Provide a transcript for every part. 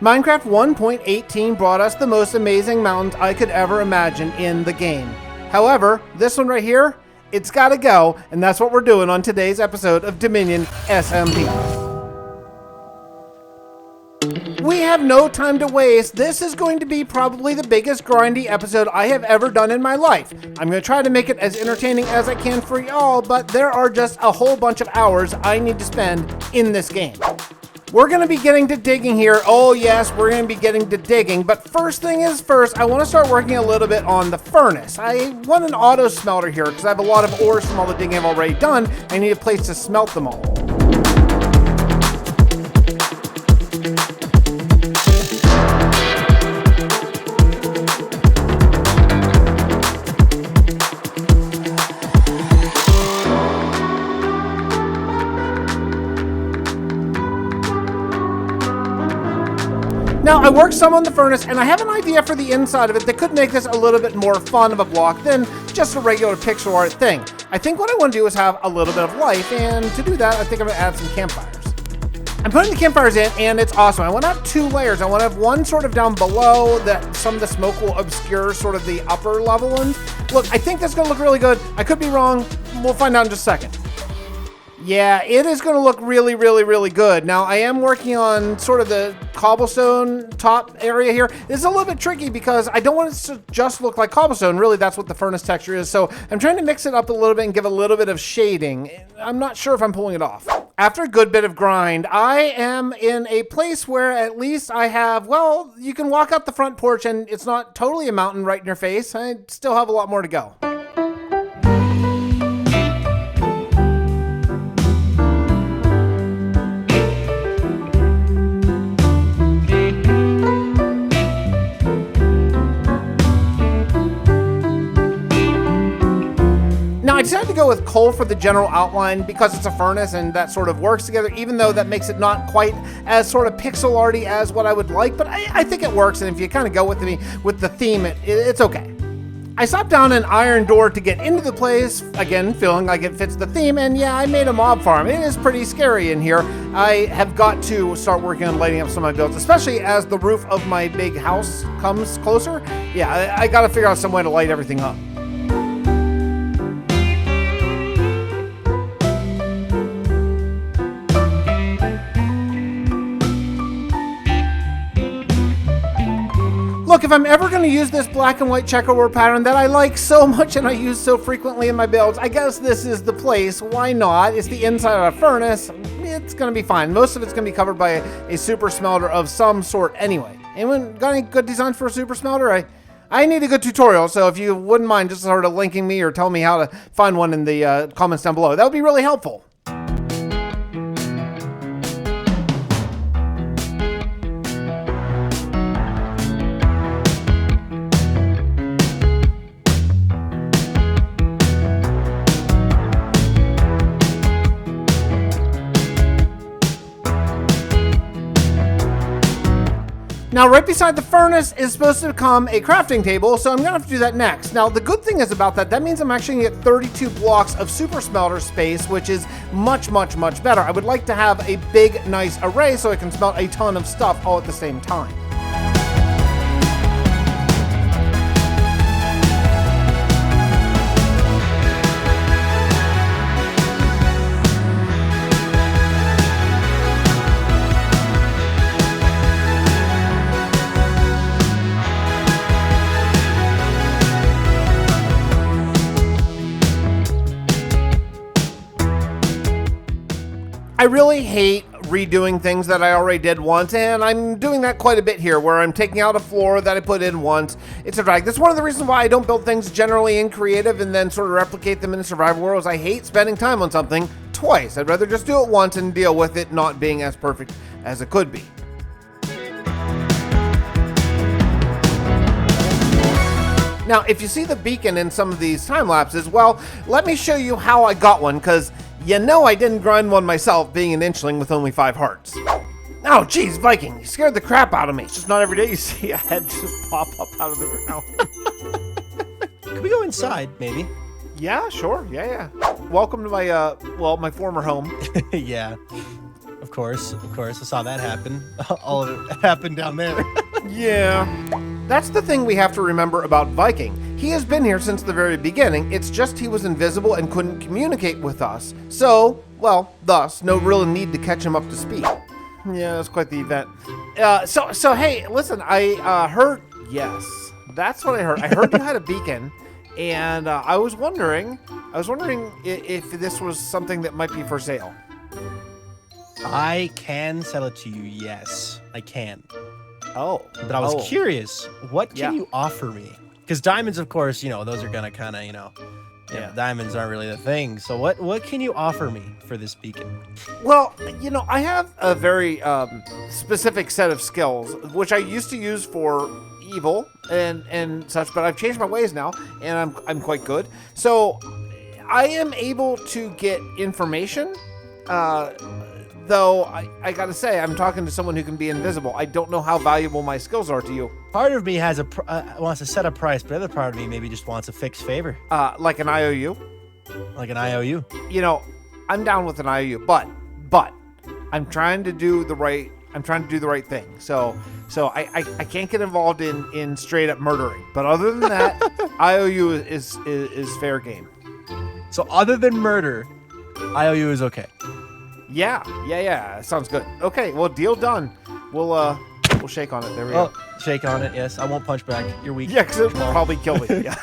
Minecraft 1.18 brought us the most amazing mountains I could ever imagine in the game. However, this one right here, it's gotta go, and that's what we're doing on today's episode of Dominion SMP. We have no time to waste. This is going to be probably the biggest grindy episode I have ever done in my life. I'm going to try to make it as entertaining as I can for y'all, but there are just a whole bunch of hours I need to spend in this game. We're going to be getting to digging here. Oh yes, we're going to be getting to digging, but first thing is first, I want to start working a little bit on the furnace. I want an auto smelter here because I have a lot of ores from all the digging I've already done. I need a place to smelt them all. Now, I worked some on the furnace, and I have an idea for the inside of it that could make this a little bit more fun of a block than just a regular pixel art thing. I think what I want to do is have a little bit of life, and to do that, I think I'm going to add some campfires. I'm putting the campfires in, and it's awesome. I want to have two layers. I want to have one sort of down below that some of the smoke will obscure sort of the upper level ones. Look, I think that's going to look really good. I could be wrong. We'll find out in just a second. Yeah, it is going to look really, really, really good. Now, I am working on sort of the cobblestone top area here. This is a little bit tricky because I don't want it to just look like cobblestone. Really, that's what the furnace texture is. So I'm trying to mix it up a little bit and give a little bit of shading. I'm not sure if I'm pulling it off. After a good bit of grind, I am in a place where at least I have, well, you can walk out the front porch and it's not totally a mountain right in your face. I still have a lot more to go. I decided to go with coal for the general outline because it's a furnace and that sort of works together, even though that makes it not quite as sort of pixel arty as what I would like, but I think it works, and if you kind of go with the theme, it's okay. I slapped down an iron door to get into the place, again, feeling like it fits the theme, and yeah, I made a mob farm. It is pretty scary in here. I have got to start working on lighting up some of my builds, especially as the roof of my big house comes closer. Yeah, I gotta figure out some way to light everything up. Look, if I'm ever going to use this black and white checkerboard pattern that I like so much and I use so frequently in my builds, I guess this is the place. Why not? It's the inside of a furnace. It's going to be fine. Most of it's going to be covered by a super smelter of some sort anyway. Anyone got any good designs for a super smelter? I need a good tutorial, so if you wouldn't mind just sort of linking me or tell me how to find one in the comments down below, that would be really helpful. Now, right beside the furnace is supposed to become a crafting table, so I'm gonna have to do that next. Now, the good thing is about that means I'm actually gonna get 32 blocks of super smelter space, which is much, much, much better. I would like to have a big, nice array so I can smelt a ton of stuff all at the same time. I really hate redoing things that I already did once, and I'm doing that quite a bit here, where I'm taking out a floor that I put in once. It's a drag. That's one of the reasons why I don't build things generally in creative and then sort of replicate them in the survival worlds. I hate spending time on something twice. I'd rather just do it once and deal with it not being as perfect as it could be. Now, if you see the beacon in some of these time lapses, well, let me show you how I got one, because you know I didn't grind one myself, being an Inchling with only 5 hearts. Oh, geez, Viking, you scared the crap out of me. It's just not every day you see a head just pop up out of the ground. Could we go inside, maybe? Yeah, sure. Yeah. Welcome to my, my former home. Yeah. Of course. I saw that happen. All of it happened down there. Yeah. That's the thing we have to remember about Viking. He has been here since the very beginning. It's just he was invisible and couldn't communicate with us. So, well, thus, no real need to catch him up to speed. Yeah, that's quite the event. So hey, listen, I heard, yes, that's what I heard. I heard you had a beacon, and I was wondering if this was something that might be for sale. I can sell it to you, yes, I can. Oh. But I was curious, what can you offer me? Because diamonds, of course, those are gonna kind of, diamonds aren't really the thing. So what can you offer me for this beacon? Well, I have a very specific set of skills, which I used to use for evil and such, but I've changed my ways now, and I'm quite good. So I am able to get information, though I gotta say, I'm talking to someone who can be invisible. I don't know how valuable my skills are to you. Part of me has wants to set a price, but the other part of me maybe just wants a fixed favor. Like an IOU? Like an IOU? I'm down with an IOU, but I'm trying to do the right thing. So I can't get involved in straight up murdering. But other than that, IOU is fair game. So other than murder, IOU is okay. Yeah. Sounds good. Okay, well, deal done. We'll shake on it. There we go. Shake on it. Yes, I won't punch back. You're weak. Yeah, because it'll probably kill me. Yeah.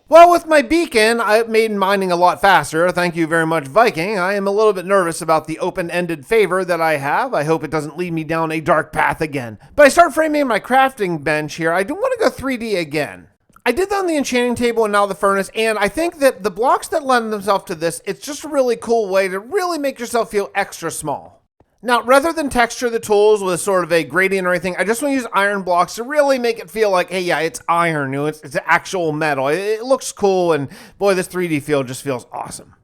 Well, with my beacon, I made mining a lot faster. Thank you very much, Viking. I am a little bit nervous about the open-ended favor that I have. I hope it doesn't lead me down a dark path again. But I start framing my crafting bench here. I do want to go 3D again. I did that on the enchanting table and now the furnace, and I think that the blocks that lend themselves to this, it's just a really cool way to really make yourself feel extra small. Now, rather than texture the tools with sort of a gradient or anything, I just want to use iron blocks to really make it feel like, hey, yeah, it's iron, it's actual metal. It looks cool, and boy, this 3D feel just feels awesome.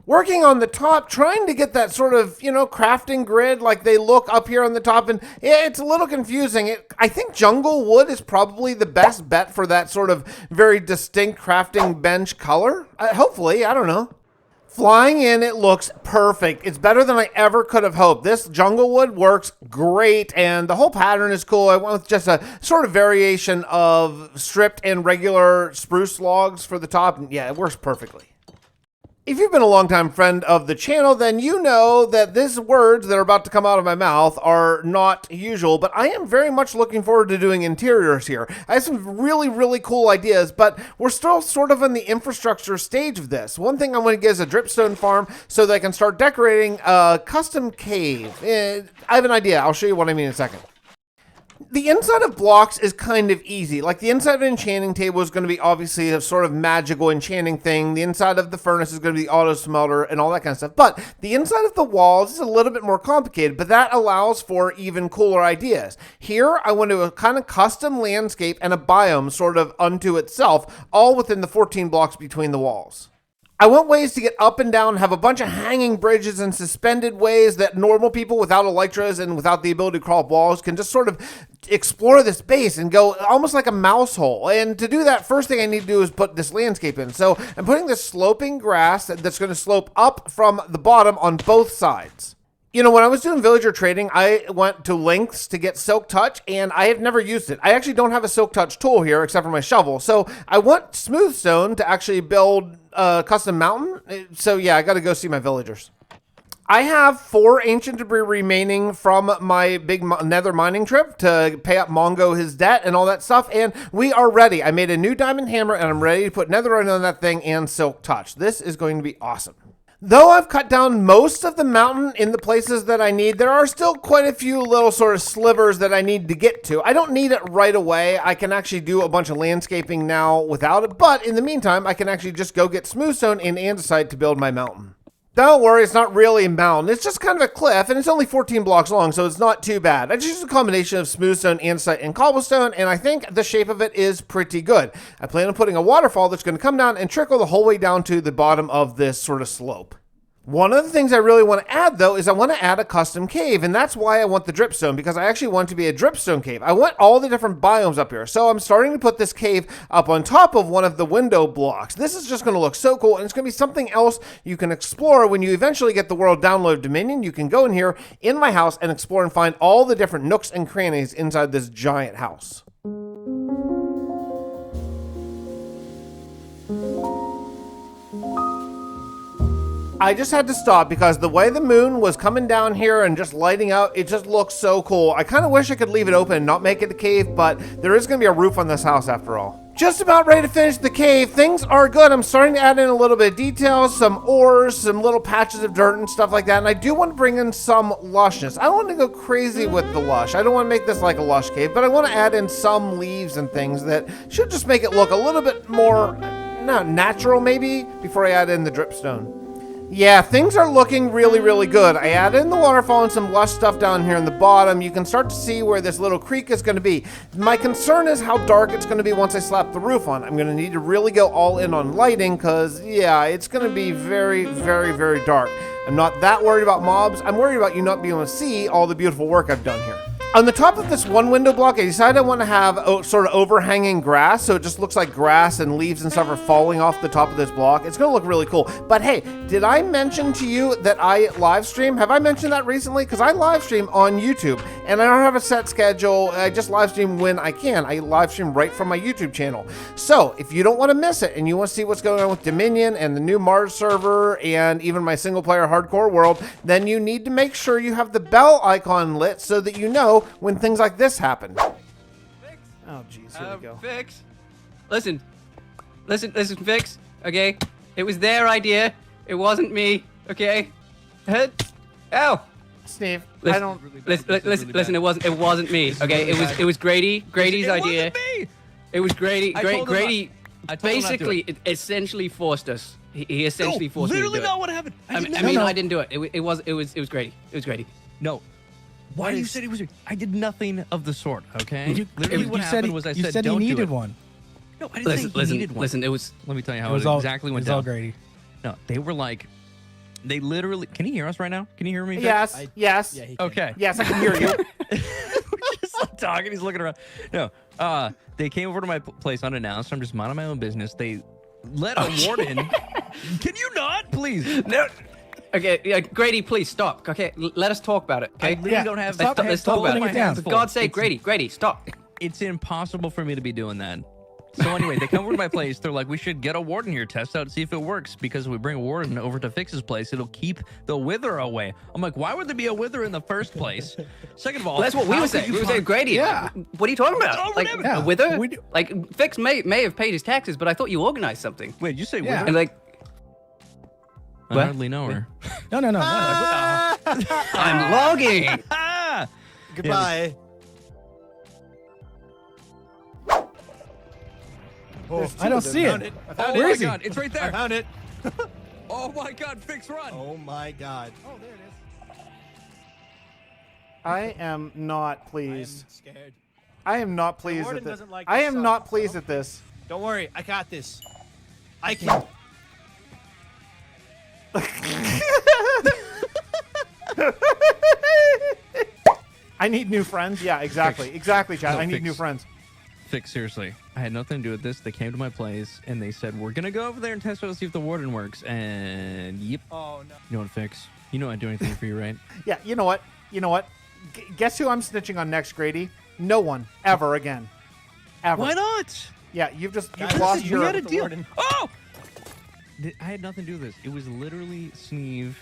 Working on the top, trying to get that sort of, crafting grid like they look up here on the top, and it's a little confusing. I think jungle wood is probably the best bet for that sort of very distinct crafting bench color. Hopefully, I don't know. Flying in, it looks perfect. It's better than I ever could have hoped. This jungle wood works great, and the whole pattern is cool. I went with just a sort of variation of stripped and regular spruce logs for the top, and yeah, it works perfectly. If you've been a longtime friend of the channel, then you know that these words that are about to come out of my mouth are not usual, but I am very much looking forward to doing interiors here. I have some really, really cool ideas, but we're still sort of in the infrastructure stage of this. One thing I want to get is a dripstone farm so that I can start decorating a custom cave. I have an idea. I'll show you what I mean in a second. The inside of blocks is kind of easy. Like the inside of an enchanting table is going to be obviously a sort of magical enchanting thing. The inside of the furnace is going to be auto smelter and all that kind of stuff. But the inside of the walls is a little bit more complicated, but that allows for even cooler ideas. Here, I want to kind of custom landscape and a biome sort of unto itself, all within the 14 blocks between the walls. I want ways to get up and down, have a bunch of hanging bridges and suspended ways that normal people without elytras and without the ability to crawl up walls can just sort of explore this space and go almost like a mouse hole. And to do that, first thing I need to do is put this landscape in. So I'm putting this sloping grass that's going to slope up from the bottom on both sides. When I was doing villager trading, I went to lengths to get Silk Touch, and I have never used it. I actually don't have a Silk Touch tool here except for my shovel. So I want smooth stone to actually build a custom mountain. So yeah, I got to go see my villagers. I have 4 ancient debris remaining from my big nether mining trip to pay up Mongo his debt and all that stuff, and we are ready. I made a new diamond hammer, and I'm ready to put netherite on that thing and Silk Touch. This is going to be awesome. Though I've cut down most of the mountain in the places that I need, there are still quite a few little sort of slivers that I need to get to. I don't need it right away. I can actually do a bunch of landscaping now without it, but in the meantime, I can actually just go get smoothstone and andesite to build my mountain. Don't worry, it's not really a mountain. It's just kind of a cliff, and it's only 14 blocks long, so it's not too bad. I just used a combination of smoothstone, andesite, and cobblestone, and I think the shape of it is pretty good. I plan on putting a waterfall that's going to come down and trickle the whole way down to the bottom of this sort of slope. One of the things I really want to add, though, is I want to add a custom cave, and that's why I want the dripstone, because I actually want it to be a dripstone cave. I want all the different biomes up here, so I'm starting to put this cave up on top of one of the window blocks. This is just going to look so cool, and it's going to be something else you can explore when you eventually get the world download Dominion. You can go in here, in my house, and explore and find all the different nooks and crannies inside this giant house. I just had to stop because the way the moon was coming down here and just lighting out, it just looks so cool. I kind of wish I could leave it open and not make it a cave, but there is going to be a roof on this house after all. Just about ready to finish the cave. Things are good. I'm starting to add in a little bit of details, some ores, some little patches of dirt and stuff like that. And I do want to bring in some lushness. I don't want to go crazy with the lush. I don't want to make this like a lush cave, but I want to add in some leaves and things that should just make it look a little bit more natural maybe before I add in the dripstone. Yeah, things are looking really, really good. I added in the waterfall and some lush stuff down here in the bottom. You can start to see where this little creek is going to be. My concern is how dark it's going to be once I slap the roof on. I'm going to need to really go all in on lighting because, yeah, it's going to be very, very, very dark. I'm not that worried about mobs. I'm worried about you not being able to see all the beautiful work I've done here. On the top of this one window block, I decided I want to have sort of overhanging grass, so it just looks like grass and leaves and stuff are falling off the top of this block. It's going to look really cool. But hey, did I mention to you that I live stream? Have I mentioned that recently? Because I live stream on YouTube, and I don't have a set schedule. I just live stream when I can. I live stream right from my YouTube channel. So if you don't want to miss it, and you want to see what's going on with Dominion and the new Mars server, and even my single-player hardcore world, then you need to make sure you have the bell icon lit so that you know when things like this happen. Fix. Oh, jeez, here we go. Fix. Listen, Fix. Okay, it was their idea. It wasn't me. Okay. Ow. Steve, Listen, I don't. Listen. It wasn't me. Okay, it was Grady. Grady's idea. It was Grady. Grady. Basically, it essentially forced us. He essentially forced me to do it. Literally not what happened. I mean, I didn't do it. It was Grady. It was Grady. No. Why you said it was? I did nothing of the sort. Okay. Literally, what happened was I said don't he needed do it. one. No, I didn't say he needed one. Listen. It was. Let me tell you how It was exactly went it was all down. Grady. No, they were like, they literally. Can you hear us right now? Can you hear me? Vic? Yes. Yes. Yeah, he can. Okay. Yes, I can hear you. We're just like talking. He's looking around. No. They came over to my place unannounced. I'm just minding my own business. They let a warden. Can you not, please? No. Okay, yeah, Grady, please stop. Okay, let us talk about it. Okay, I literally don't have. let's talk about holding it. it down. For God's sake, Grady, stop. It's impossible for me to be doing that. So anyway, they come over to my place. They're like, we should get a warden here, test out, see if it works. Because if we bring a warden over to Fix's place, it'll keep the wither away. I'm like, why would there be a wither in the first place? Second of all, Well, that's what we were saying. We were saying, Grady. Yeah. What are you talking about? Like Yeah. a wither? We do- Like Fix may have paid his taxes, but I thought you organized something. Wait, you say Yeah. wither? And like, I what? hardly know her. No. I'm logging. Ah! Goodbye. Oh, I don't see found it. Oh Where my is he? god, it's right I there. found it. Oh my god, Fix, run. Oh my god. Oh, there it is. I am not I'm pleased. scared. I am not pleased warden at this. doesn't like I the am sun, not so- pleased at this. Don't worry, I got this. I can. I need new friends. Yeah, exactly. Exactly, Chad. No, I need Fix. new friends. Fix, seriously. I had nothing to do with this. They came to my place and they said, we're gonna go over there and test out and see if the warden works. And yep. Oh no. You know what, Fix? You know I'd do anything for you, right? Yeah, you know what? Guess who I'm snitching on next, Grady? No one. Ever again. Ever. Why not? Yeah, you've Guys, lost We your... had a the deal. warden. Oh! I had nothing to do with this. It was literally Sneeve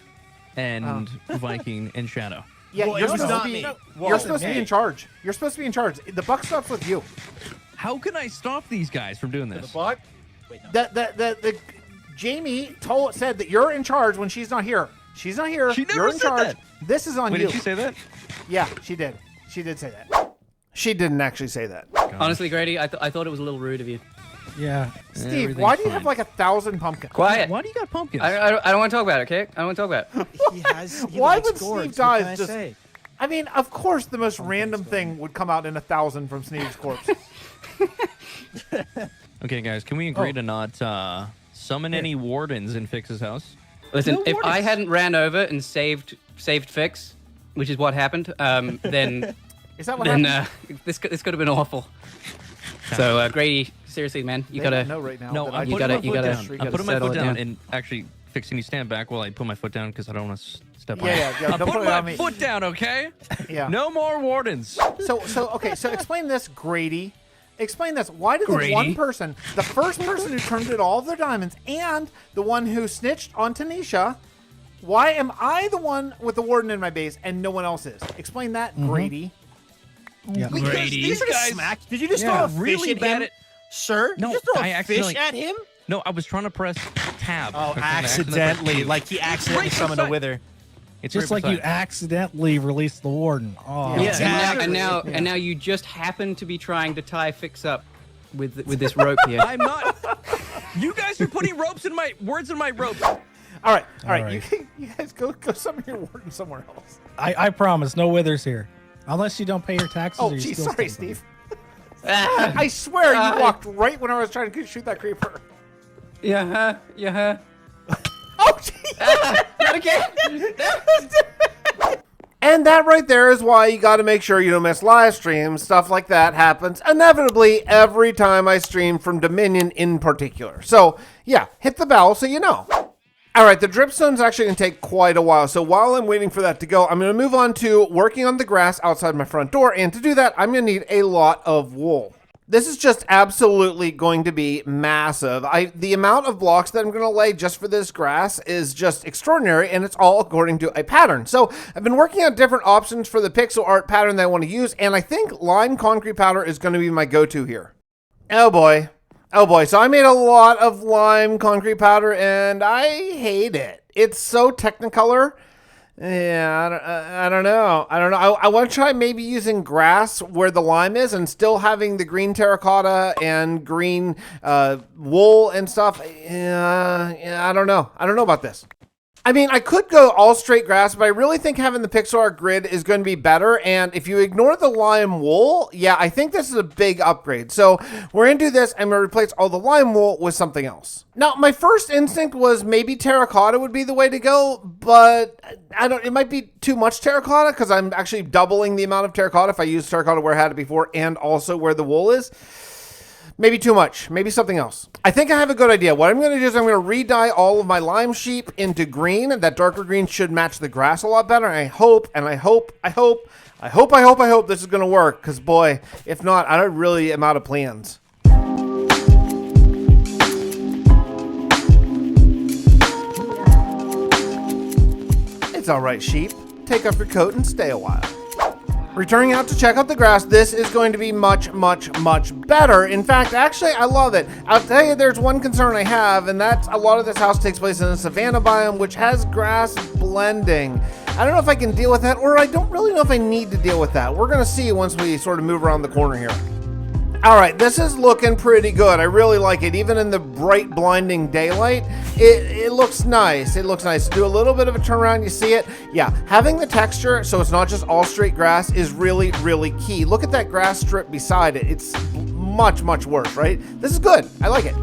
and Viking and Shadow. Yeah, Well, it you're was supposed not to be. me. You're supposed to be in charge. You're supposed to be in charge. The buck stops with you. How can I stop these guys from doing The this? bot? Wait, no. The Jamie said that you're in charge when she's not here. She's not here. She never You're in said charge. that. This is on Wait, you. did she say that? Yeah, she did. She did say that. She didn't actually say that. Honestly, Grady, I thought it was a little rude of you. Yeah. Steve, Everything's why do you fine. have like 1,000 pumpkins? Quiet. Why do you got pumpkins? I don't want to talk about it. Okay, I don't want to talk about it. He has. He Why likes would gourds. Steve What Dies can I just- say? I mean, of course, the most random thing would come out in 1,000 from Sneeve's corpse. Okay, guys, can we agree to not summon any wardens in Fix's house? Listen, No if I warnings. hadn't ran over and saved Fix, which is what happened, then Is that what happened? this could have been awful. So Grady, seriously, man, you They gotta. don't know right now. No, that I'm I- you putting gotta- my you foot gotta- down. you I'm gotta putting my settle foot it down, down. and actually, Fixing, you stand back while I put my foot down because I don't want to step on. Yeah, I'm don't put putting it on my me. foot down, okay? Yeah. No more wardens. So explain this, Grady. Explain this. Why did the Grady? one person, the first person who turned in all of their diamonds, and the one who snitched on Tanisha, why am I the one with the warden in my base and no one else is? Explain that, Grady. Yeah. Because Grady. these guys Smack. Did you just Yeah. throw a Really fish at bad him? at- Sir? No, Did you just throw I a fish accidentally- at him? No, I was trying to press tab. Oh, Okay, I accidentally. pressed Like he accidentally Right summoned a beside- wither. It's Just right like you beside. accidentally released the warden. Oh, Yeah. Yeah, Exactly. and now you just happen to be trying to tie Fix up with this rope here. I'm not. You guys are putting words in my ropes. All right. right. You guys go summon your warden somewhere else. I promise, no withers here. Unless you don't pay your taxes or Oh, you geez, steal sorry, something. Steve. I swear you walked right when I was trying to shoot that creeper. Yeah. Oh, geez. Not again. And that right there is why you got to make sure you don't miss live streams. Stuff like that happens inevitably every time I stream from Dominion in particular. So, yeah, hit the bell so you know. All right, the dripstone's actually going to take quite a while. So while I'm waiting for that to go, I'm going to move on to working on the grass outside my front door. And to do that, I'm going to need a lot of wool. This is just absolutely going to be massive. The amount of blocks that I'm going to lay just for this grass is just extraordinary, and it's all according to a pattern. So I've been working on different options for the pixel art pattern that I want to use, and I think lime concrete powder is going to be my go-to here. Oh boy. So I made a lot of lime concrete powder, and I hate it. It's so Technicolor. Yeah, I don't know. I want to try maybe using grass where the lime is and still having the green terracotta and green wool and stuff. Yeah, I don't know. I don't know about this. I mean, I could go all straight grass, but I really think having the pixel art grid is going to be better. And if you ignore the lime wool, yeah, I think this is a big upgrade. So we're going to do this. I'm going to replace all the lime wool with something else. Now, my first instinct was maybe terracotta would be the way to go, but it might be too much terracotta because I'm actually doubling the amount of terracotta if I use terracotta where I had it before and also where the wool is. Maybe too much. Maybe something else. I think I have a good idea. What I'm going to do is I'm going to re-dye all of my lime sheep into green. That darker green should match the grass a lot better. And I hope this is going to work. Because boy, if not, I really am out of plans. It's all right, sheep. Take off your coat and stay a while. Returning out to check out the grass, this is going to be much, much, much better. In fact, actually, I love it. I'll tell you, there's one concern I have, and that's a lot of this house takes place in a savanna biome, which has grass blending. I don't know if I can deal with that, or I don't really know if I need to deal with that. We're going to see once we sort of move around the corner here. All right, this is looking pretty good. I really like it. Even in the bright, blinding daylight, it looks nice. It looks nice. Do a little bit of a turnaround. You see it? Yeah, having the texture so it's not just all straight grass is really, really key. Look at that grass strip beside it. It's much, much worse, right? This is good. I like it.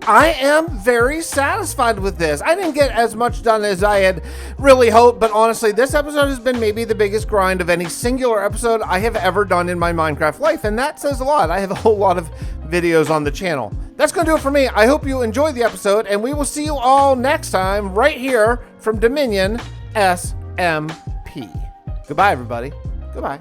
I am very satisfied with this. I didn't get as much done as I had really hoped, but honestly, this episode has been maybe the biggest grind of any singular episode I have ever done in my Minecraft life, and that says a lot. I have a whole lot of videos on the channel. That's going to do it for me. I hope you enjoyed the episode, and we will see you all next time right here from Dominion SMP. Goodbye, everybody. Goodbye.